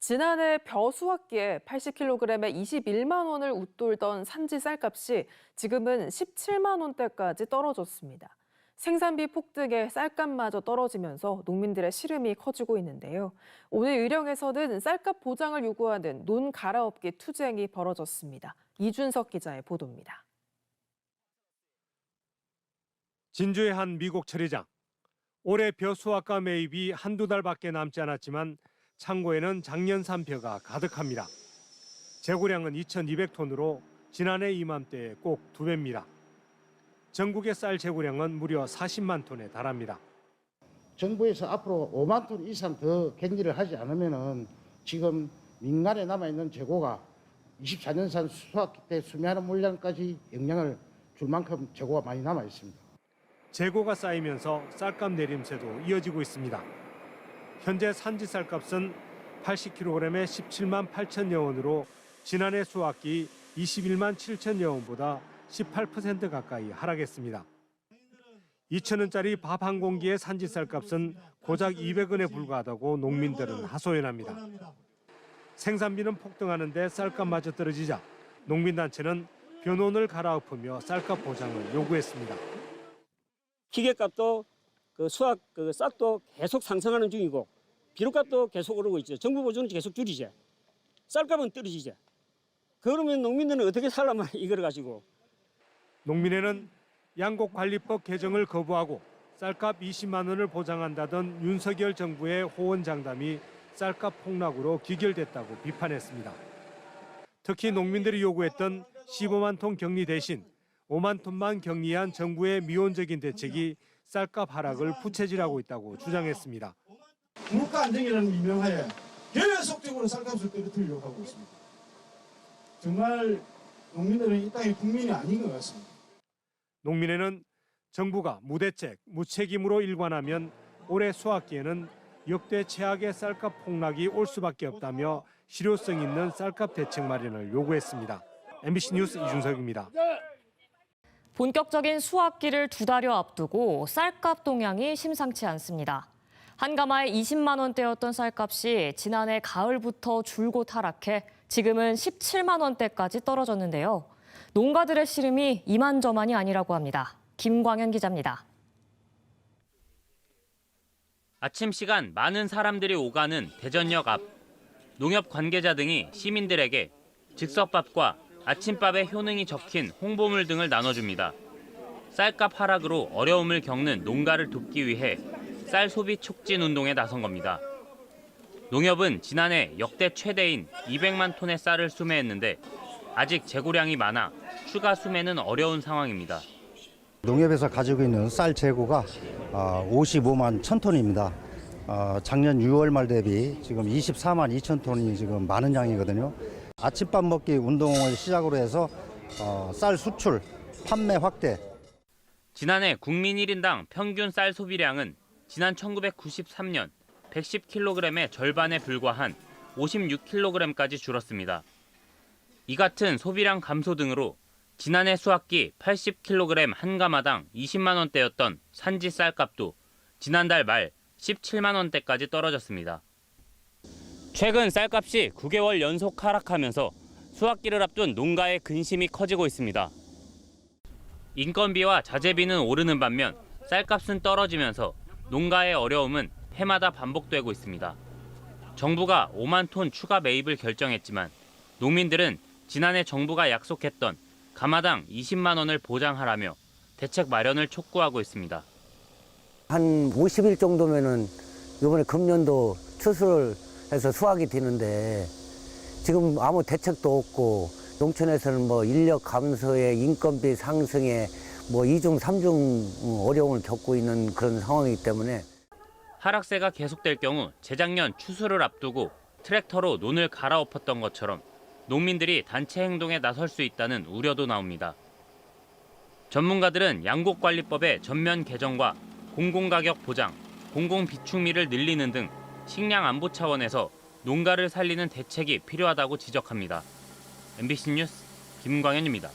지난해 벼수확기에 80kg에 21만 원을 웃돌던 산지 쌀값이 지금은 17만 원대까지 떨어졌습니다. 생산비 폭등에 쌀값마저 떨어지면서 농민들의 시름이 커지고 있는데요. 오늘 의령에서는 쌀값 보장을 요구하는 논 갈아엎기 투쟁이 벌어졌습니다. 이준석 기자의 보도입니다. 진주의 한 미국 처리장. 올해 벼수확가 매입이 한두 달밖에 남지 않았지만 창고에는 작년 산벼가 가득합니다. 재고량은 2,200톤으로 지난해 이맘때의 꼭 2배입니다. 전국의 쌀 재고량은 무려 40만 톤에 달합니다. 정부에서 앞으로 5만 톤 이상 더 갱리를 하지 않으면 지금 민간에 남아있는 재고가 24년산 수확기 때 수매하는 물량까지 영향을 줄 만큼 재고가 많이 남아 있습니다. 재고가 쌓이면서 쌀값 내림세도 이어지고 있습니다. 현재 산지 쌀값은 80kg에 17만 8천여 원으로 지난해 수확기 21만 7천여 원보다 18% 가까이 하락했습니다. 2,000원짜리 밥 한 공기의 산지 쌀값은 고작 200원에 불과하다고 농민들은 하소연합니다. 생산비는 폭등하는데 쌀값마저 떨어지자 농민단체는 벼논을 갈아엎으며 쌀값 보장을 요구했습니다. 기계값도 수확 쌀도 계속 상승하는 중이고 비료값도 계속 오르고 있죠. 정부 보조는 계속 줄이죠. 쌀값은 떨어지죠. 그러면 농민들은 어떻게 살라면 이걸 가지고. 농민회는 양곡관리법 개정을 거부하고 쌀값 20만 원을 보장한다던 윤석열 정부의 호언장담이 쌀값 폭락으로 기결됐다고 비판했습니다. 특히 농민들이 요구했던 15만 톤 격리 대신 5만 톤만 격리한 정부의 미온적인 대책이 쌀값 하락을 부채질하고 있다고 주장했습니다. 물가 안정이라는 미명하에 계속적으로 쌀값을 떨어뜨리려고 하고 있습니다. 정말 농민들은 이 땅의 국민이 아닌 것 같습니다. 농민회는 정부가 무대책, 무책임으로 일관하면 올해 수확기에는 역대 최악의 쌀값 폭락이 올 수밖에 없다며 실효성 있는 쌀값 대책 마련을 요구했습니다. MBC 뉴스 이준석입니다. 본격적인 수확기를 2달여 앞두고 쌀값 동향이 심상치 않습니다. 한 가마에 20만 원대였던 쌀값이 지난해 가을부터 줄곧 하락해 지금은 17만 원대까지 떨어졌는데요. 농가들의 시름이 이만저만이 아니라고 합니다. 김광현 기자입니다. 아침 시간 많은 사람들이 오가는 대전역 앞. 농협 관계자 등이 시민들에게 즉석밥과 아침밥의 효능이 적힌 홍보물 등을 나눠줍니다. 쌀값 하락으로 어려움을 겪는 농가를 돕기 위해 쌀 소비 촉진 운동에 나선 겁니다. 농협은 지난해 역대 최대인 200만 톤의 쌀을 수매했는데 아직 재고량이 많아 추가 수매는 어려운 상황입니다. 농협에서 가지고 있는 쌀 재고가 55만 1,000톤입니다. 작년 6월 말 대비 지금 24만 2천 톤이 지금 많은 양이거든요. 아침밥 먹기 운동을 시작으로 해서 쌀 수출, 판매 확대. 지난해 국민 1인당 평균 쌀 소비량은 지난 1993년 110kg의 절반에 불과한 56kg까지 줄었습니다. 이 같은 소비량 감소 등으로 지난해 수확기 80kg 한 가마당 20만 원대였던 산지 쌀값도 지난달 말 17만 원대까지 떨어졌습니다. 최근 쌀값이 9개월 연속 하락하면서 수확기를 앞둔 농가의 근심이 커지고 있습니다. 인건비와 자재비는 오르는 반면 쌀값은 떨어지면서 농가의 어려움은 해마다 반복되고 있습니다. 정부가 5만 톤 추가 매입을 결정했지만 농민들은 지난해 정부가 약속했던 가마당 20만 원을 보장하라며 대책 마련을 촉구하고 있습니다. 한 50일 정도면은 이번에 금년도 추수를 해서 수확이 되는데 지금 아무 대책도 없고 농촌에서는 뭐 인력 감소에 인건비 상승에 뭐 2중, 3중 어려움을 겪고 있는 그런 상황이기 때문에 하락세가 계속될 경우 재작년 추수를 앞두고 트랙터로 논을 갈아엎었던 것처럼 농민들이 단체 행동에 나설 수 있다는 우려도 나옵니다. 전문가들은 양곡관리법의 전면 개정과 공공가격 보장, 공공비축미를 늘리는 등 식량 안보 차원에서 농가를 살리는 대책이 필요하다고 지적합니다. MBC 뉴스 김광현입니다.